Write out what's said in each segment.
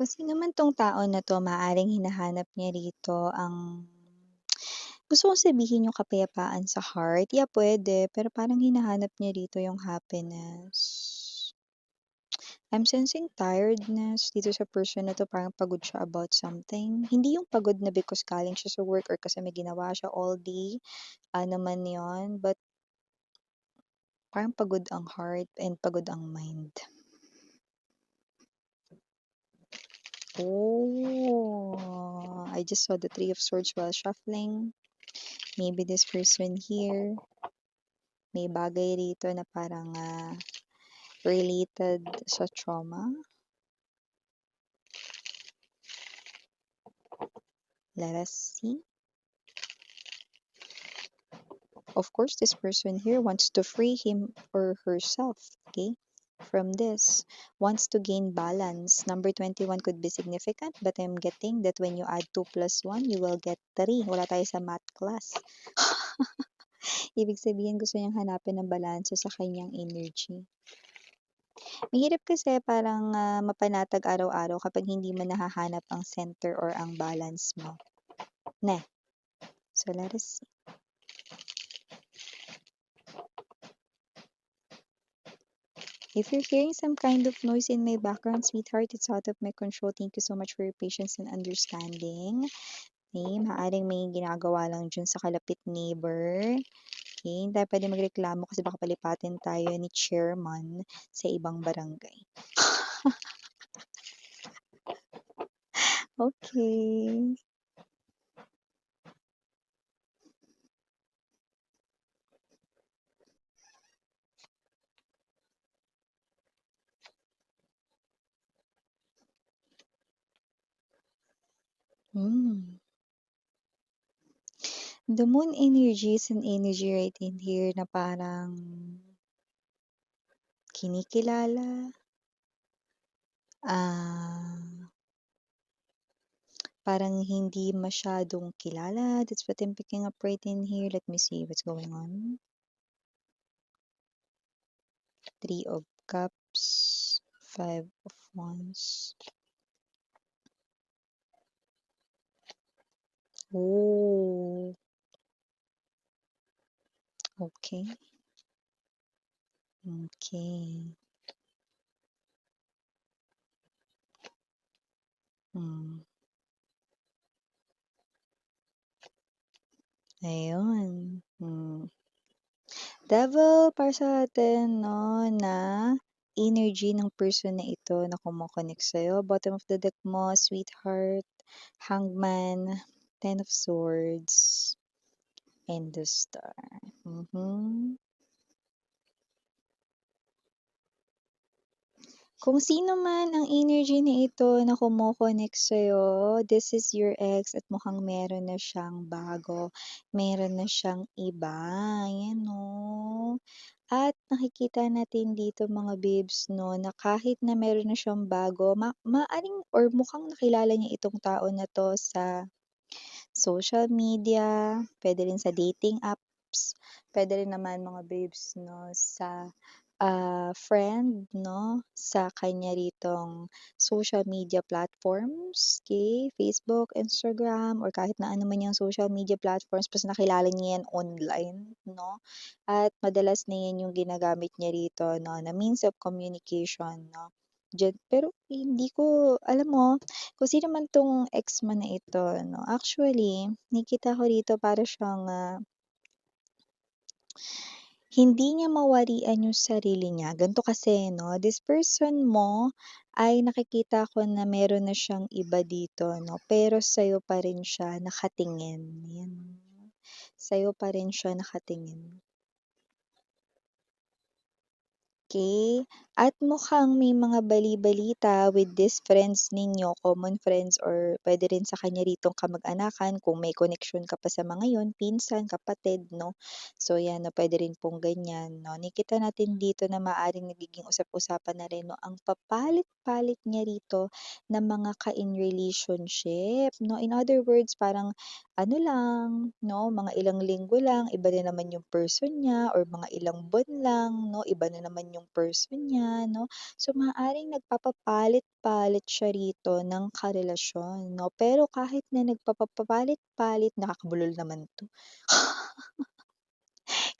Kung sino man 'tong tao na 'to maaaring hinahanap niya rito ang gusto kong sabihin yung kapayapaan sa heart, yeah, puwede, pero parang hinahanap niya rito yung happiness. I'm sensing tiredness dito sa person na 'to, parang pagod siya about something. Hindi yung pagod na because galing siya sa work or kasi may ginawa siya all day, naman yon, but parang pagod ang heart and pagod ang mind. Oh, I just saw the Three of Swords while shuffling. Maybe this person here, may bagay rito na parang related sa trauma. Let us see. Of course, this person here wants to free him or herself, okay, from this. Wants to gain balance. Number 21 could be significant, but I'm getting that when you add 2 plus 1, you will get 3. Wala tayo sa math class. Ibig sabihin, gusto niyang hanapin ng balanse sa kanyang energy. Mahirap kasi parang mapanatag araw-araw kapag hindi mo nahahanap ang center or ang balance mo. Ne. So, let us see. If you're hearing some kind of noise in my background, sweetheart, it's out of my control. Thank you so much for your patience and understanding. Okay, maaaring may ginagawa lang dyan sa kalapit neighbor. Okay, hindi tayo pwede magreklamo kasi baka palipatin tayo ni chairman sa ibang barangay. Okay. Hmm. The moon energy is an energy right in here na parang kinikilala, parang hindi masyadong kilala. That's what I'm picking up right in here. Let me see what's going on. Three of Cups, Five of Wands. Oh, okay. Okay. Hmm. Ayun. Devil para sa atin 'no, na energy ng person na ito na kumo-connect sa'yo. Bottom of the deck mo, sweetheart, hangman, Ten of Swords, and the Star. Mhm. Kung sino man ang energy na ito na kumo-connect sa'yo, this is your ex at mukhang meron na siyang bago, meron na siyang iba, ayan 'no. At nakikita natin dito mga babes 'no, na kahit na meron na siyang bago, maaaring or mukhang nakilala niya itong tao na 'to sa social media, puwede rin sa dating apps, puwede rin naman mga babes 'no, sa friend 'no, sa kanya ritong social media platforms, okey, Facebook, Instagram, or kahit na ano man yang social media platforms basta nakilala niya yan online 'no, at madalas na yan yung ginagamit niya rito 'no, na means of communication 'no. Pero hindi ko alam mo kung sino man 'tong ex mo na ito 'no, actually nakikita ko rito para siyang hindi niya mawarian yung sarili niya. Ganito kasi 'no, this person mo ay nakikita ko na meron na siyang iba dito 'no, pero sa'yo pa rin siya nakatingin, 'yan. Sa'yo pa rin siya nakatingin. Okay, at mukhang may mga bali-balita with these friends ninyo, common friends or puwede rin sa kanya ritong kamag-anakan kung may connection ka pa sa mga yun, pinsan, kapatid 'no. So 'yan 'no, puwede rin pong ganyan 'no. Nakikita natin dito na maaaring nagiging usap-usapan na rin 'no, ang papalit-palit niya rito ng mga ka-in relationship 'no. In other words, parang ano lang 'no, mga ilang linggo lang iba na naman yung person niya or mga ilang buwan lang 'no, iba na naman yung person niya. niya 'no. So, maaaring nagpapapalit-palit siya rito ng karelasyon 'no, pero kahit na nagpapapalit-palit nakakabulol naman 'to.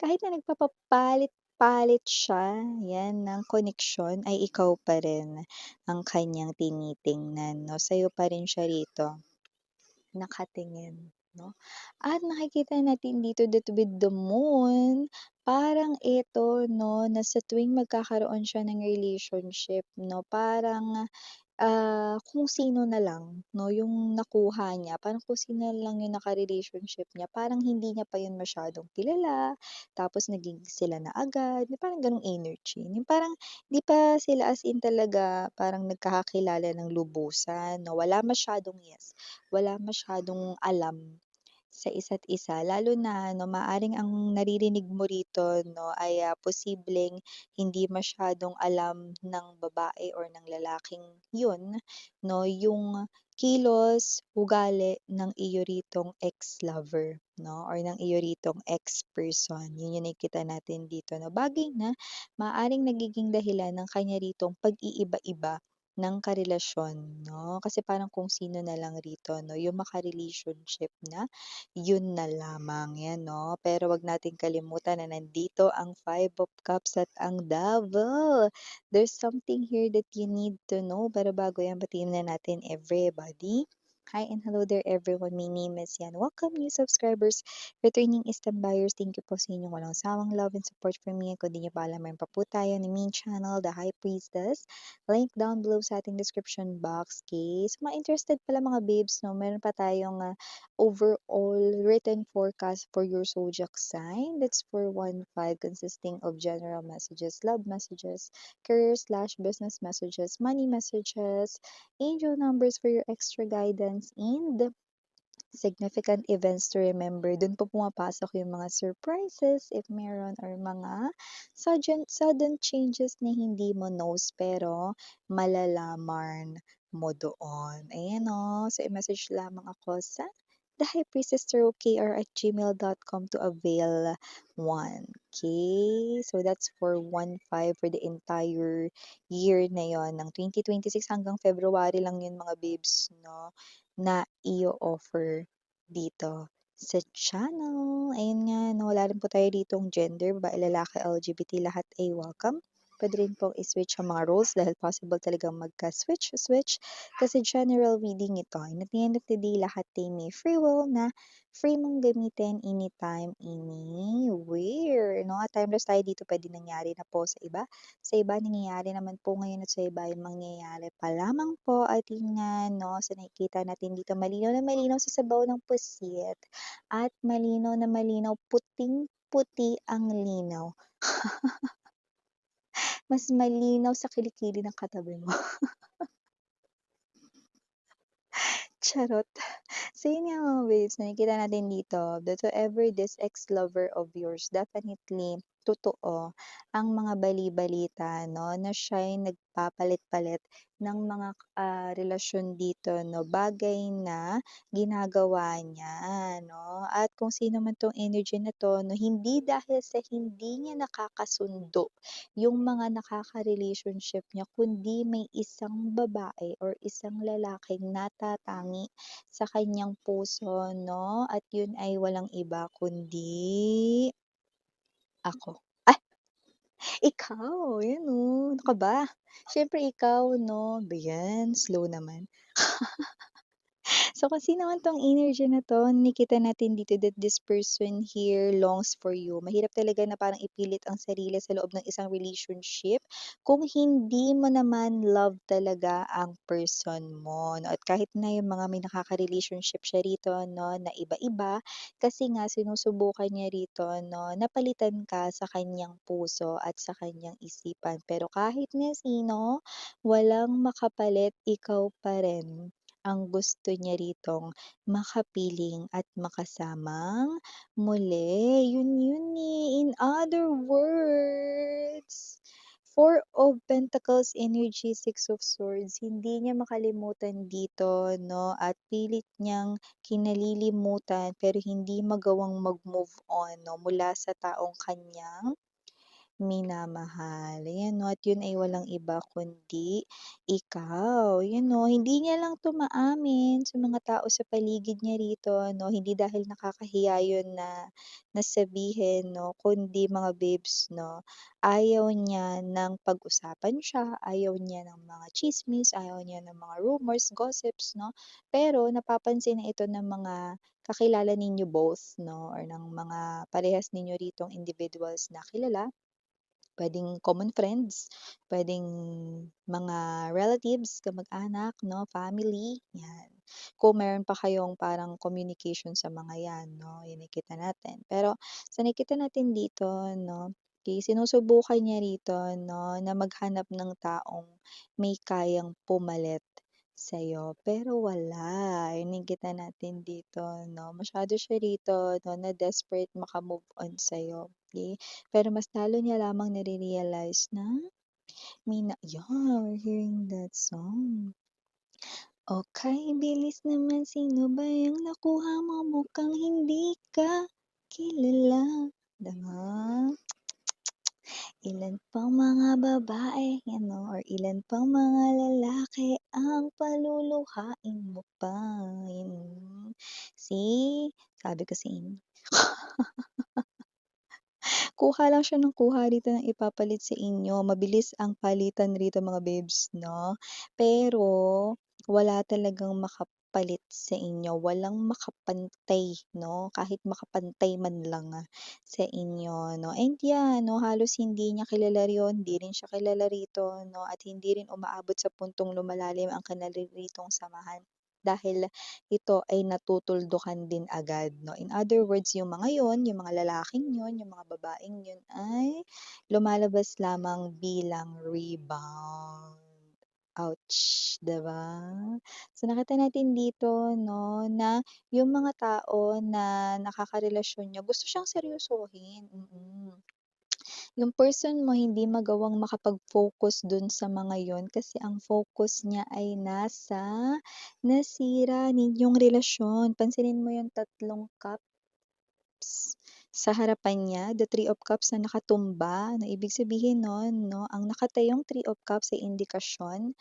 Kahit na nagpapapalit-palit siya, 'yan, ng koneksyon ay ikaw pa rin ang kanyang tinitingnan 'no, sa'yo pa rin siya rito nakatingin 'no. At nakikita natin dito that with the moon, parang ito 'no, na sa tuwing magkakaroon siya ng relationship 'no, parang kung sino na lang 'no, yung nakuha niya, parang kung sino na lang yung naka-relationship niya, parang hindi niya pa yun masyadong kilala, tapos naging sila na agad, yung parang gano'ng energy. Yung parang 'di pa sila as in talaga parang nagkakakilala ng lubusan 'no, wala masyadong alam sa isa't isa lalo na 'no, maaaring ang naririnig mo rito 'no ay, posibleng hindi masyadong alam ng babae or ng lalaking yun 'no, yung kilos, ugali ng iyo ritong ex-lover 'no or ng iyo ritong ex-person. Yun yung nakikita natin dito na bagay na maaaring nagiging dahilan ng kanya ritong pag-iiba-iba ng karelasyon 'no, kasi parang kung sino na lang rito 'no, yung maka-relationship na yun na lamang, 'yan 'no. Pero 'wag nating kalimutan na nandito ang Five of Cups at ang Devil. There's something here that you need to know, pero bago 'yan batiin na natin everybody. Hi and hello there everyone, my name is Yan. Welcome new subscribers, returning Eastern buyers, thank you po sa inyong walang sawang love and support for me. Kung di niyo pa alam, mayroon pa po tayo ni main channel, The High Priestess. Link down below sa ating description box, case. Mga interested pala mga babes, no, meron pa tayong overall written forecast for your zodiac sign. That's for 1-5, consisting of general messages, love messages, career/business messages, money messages, angel numbers for your extra guidance, and significant events to remember. Dun po pumapasok yung mga surprises, if meron, or mga sudden changes na hindi mo knows pero malalaman mo doon. Ayan o. So, i-message lamang ako sa thehighpriestesstarotKR@gmail.com to avail one. Okay? So, that's for 1-5 for the entire year na yon ng 2026 hanggang February lang yun mga babes, no? Na i-o-offer dito sa channel. Ayun nga 'no, wala rin po tayo ditong gender, babae, lalaki, LGBT, lahat ay welcome. Puwede rin pong i-switch ang mga roles dahil possible talagang magka-switch kasi general reading ito and at the end of the day lahat ay may free will na free mong gamitin anytime, anywhere 'no, at timeless tayo dito puwede nangyari na po sa iba nangyayari naman po ngayon at sa iba ay mangyayari pa lamang po at yun nga 'no, sa nakikita natin dito malinaw na malinaw sa sabaw ng pusit at malinaw na malinaw, puting-puti ang linaw. Mas malinaw sa kilikili ng katabi mo. Charot. So yun nga mga babes, nakikita natin dito that whoever this ex-lover of yours, definitely totoo ang mga bali-balita 'no, na siya'y nagpapalit-palit ng mga, relasyon dito 'no, bagay na ginagawa niya 'no. At kung sino man 'tong energy na 'to 'no, hindi dahil sa hindi niya nakakasundo yung mga nakaka-relationship niya, kundi may isang babae or isang lalaking natatangi sa kanyang puso 'no, at yun ay walang iba kundi ako. Ay, ikaw, yan oh, ano ka ba? Siyempre ikaw 'no, ba yan, slow naman. So, kung sino man 'tong energy na 'to, nakikita natin dito that this person here longs for you. Mahirap talaga na parang ipilit ang sarili sa loob ng isang relationship kung hindi mo naman love talaga ang person mo 'no. At kahit na yung mga may nakaka-relationship siya rito 'no, na iba-iba, kasi nga sinusubukan niya rito 'no, napalitan ka sa kanyang puso at sa kanyang isipan. Pero kahit na sino, walang makapalit, ikaw pa rin ang gusto niya ritong makapiling at makasamang muli. Yun, eh. In other words, Four of Pentacles energy, Six of Swords, hindi niya makalimutan dito, no? At pilit niyang kinalilimutan pero hindi magawang mag-move on, no? Mula sa taong kanyang minamahal. Ayan 'no, at yun ay walang iba kundi ikaw. Ayan 'no, hindi niya lang 'to maamin sa mga tao sa paligid niya rito 'no, hindi dahil nakakahiya yun na sabihin 'no, kundi mga babes 'no, ayaw niya ng pag-usapan siya, ayaw niya ng mga tsismis, ayaw niya ng mga rumors, gossips 'no. Pero napapansin na ito ng mga kakilala ninyo both 'no, or ng mga parehas ninyo ritong individuals na kilala. Puwedeng common friends, puwedeng mga relatives, kamag-anak 'no, family, 'yan. Kung meron pa kayong parang communication sa mga 'yan 'no, 'yun nakikita natin. Pero sa nakikita natin dito 'no, sinusubukan niya rito 'no, na maghanap ng taong may kayang pumalit sa'yo, pero wala. 'Yun nakikita natin dito 'no, masyado siya rito 'no, na desperate maka-move on sa'yo, okey? Pero mas lalo niya lamang nare-realize na yeah, we're hearing that song. Okey, bilis naman sino ba yung nakuha mo mukhang hindi ka kilala, 'di ba? Ilan pang mga babae ano or ilan pang mga lalaki ang paluluhain mo pa, yun. See, sabi ko sa inyo. Kuha lang siya ng kuha rito ng ipapalit sa inyo, mabilis ang palitan rito mga babes 'no. Pero wala talagang makapalit sa inyo, walang makapantay 'no, kahit makapantay man lang, sa inyo 'no. And 'yan 'no, halos hindi niya kilala yun, hindi rin siya kilala rito 'no, at hindi rin umaabot sa puntong lumalalim ang kanilang samahan. Dahil ito ay natutuldukan din agad 'no. In other words, yung mga yun, yung mga lalaking yun, yung mga babaeng yun ay lumalabas lamang bilang rebound. Ouch, 'di ba? So, nakita natin dito 'no, na yung mga tao na nakakarelasyon niyo gusto siyang seryosohin, yung person mo hindi magawang makapag-focus dun sa mga yon kasi ang focus niya ay nasa nasira ninyong relasyon. Pansinin mo yung tatlong sa harapan niya, the Three of Cups na nakatumba, na ibig sabihin nun 'no, ang nakatayong Three of Cups ay indikasyon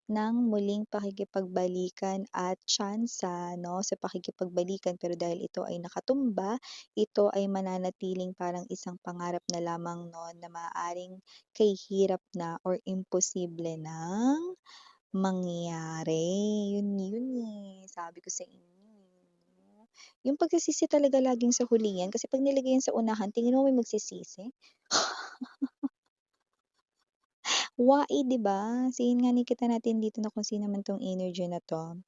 ng muling pakikipagbalikan at tsansa 'no, sa pakikipagbalikan. Pero dahil ito ay nakatumba, ito ay mananatiling parang isang pangarap na lamang 'no, na maaaring kay hirap na or imposible ng mangyari. Yun, sabi ko sa inyo, eh. Yung pagsisisi talaga laging sa huli yan kasi 'pag nilagay yan sa unahan tingin mo may magsisisi? Why, 'di ba? So yun nga nakikita natin dito na kung sino man 'tong energy na 'to.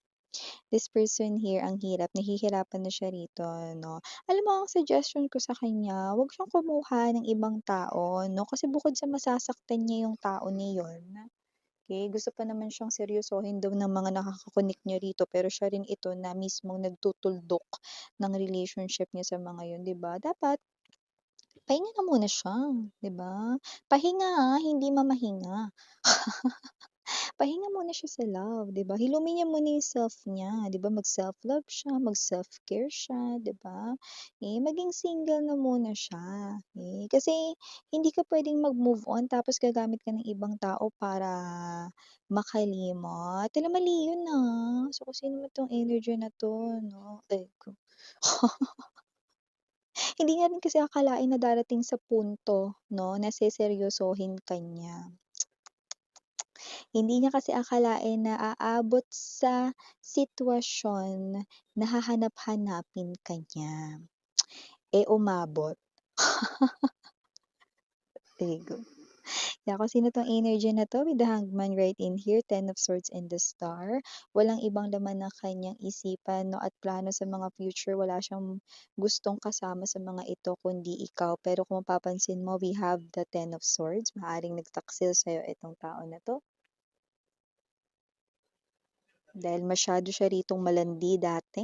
This person here ang hirap, nahihirapan na siya rito 'no. Alam mo ang suggestion ko sa kanya, wag siyang kumuha ng ibang tao 'no, kasi bukod sa masasaktan niya yung tao na yun, okey, gusto pa naman siyang seryosohin daw ng mga nakaka-connect niya rito pero siya rin ito na mismong nagtutuldok ng relationship niya sa mga yun, 'di ba? Dapat pahinga na muna siya, 'di ba? Pahinga, hindi mamahinga. Pahinga muna siya sa love, 'di ba? Hilumin niya muna yung self niya, 'di ba? Mag-self-love siya, mag-self-care siya, 'di ba? Maging single na muna siya, kasi hindi ka puwedeng mag-move on tapos gagamit ka ng ibang tao para makalimot. Alam mali yun, So, kung sino man 'tong energy na 'to 'no, ay ko hindi niya rin kasi akalain na darating sa punto 'no, na seseryosohin ka niya. Hindi niya kasi akalain na aabot sa sitwasyon na hahanap-hanapin ka niya. Umabot. There you go. Kaya kung sino 'tong energy na 'to with the Hangman right in here, Ten of Swords and the Star, walang ibang laman ng kanyang isipan 'no at plano sa mga future, wala siyang gustong kasama sa mga ito kundi ikaw. Pero kung mapapansin mo, we have the Ten of Swords, maaaring nagtaksil sa'yo itong tao na 'to. Dahil masyado siya ritong malandi dati.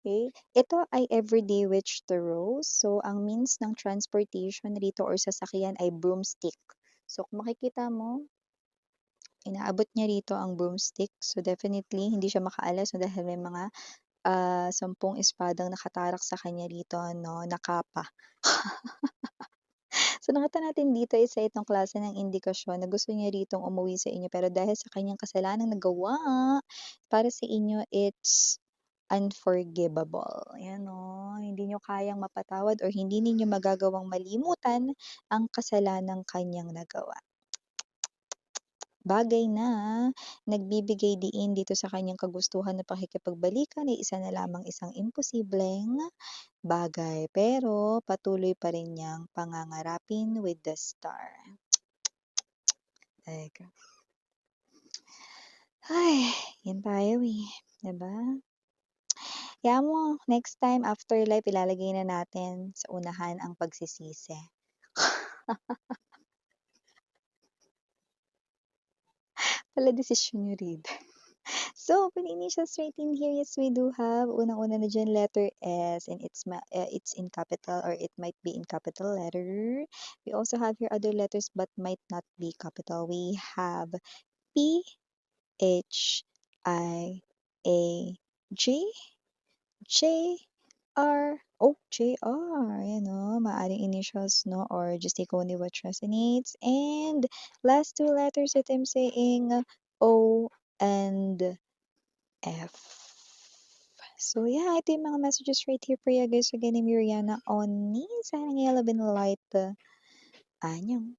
Okay, ito ay everyday witch tarot. So, ang means ng transportation rito or sasakyan ay broomstick. So, kung makikita mo, inaabot niya rito ang broomstick. So, definitely, hindi siya makaalis no, dahil may mga 10 espadang nakatarak sa kanya rito, no, nakapa. So, nakita natin dito isa itong klase ng indikasyon na gusto niya ritong umuwi sa inyo pero dahil sa kanyang kasalanang nagawa, para sa inyo it's unforgivable. Ayan 'no, hindi niyo kayang mapatawad or hindi ninyo magagawang malimutan ang kasalanang kanyang nagawa. Bagay na nagbibigay diin dito sa kanyang kagustuhan na pakikipagbalikan ay isa na lamang isang imposibleng bagay, pero patuloy pa rin niyang pangangarapin with the star. Teka. Ay, 'yan tayo, eh, 'di ba? Hayaan mo next time afterlife ilalagay na natin sa unahan ang pagsisisi. Pala-desisyon niyo rin. So, for the initials right in here, yes, we do have unang-una na diyan letter S and it's in capital or it might be in capital letter. We also have here other letters but might not be capital. We have P, H, I, A, G, J, R. Oh, JR. Ayan o, maaaring initials, no? Or just take only what resonates. And last two letters that I'm saying, O and F. So yeah, ito yung mga messages right here for you guys. Again, I'm Miriana Oni. Sana ngayon been light. Anyong.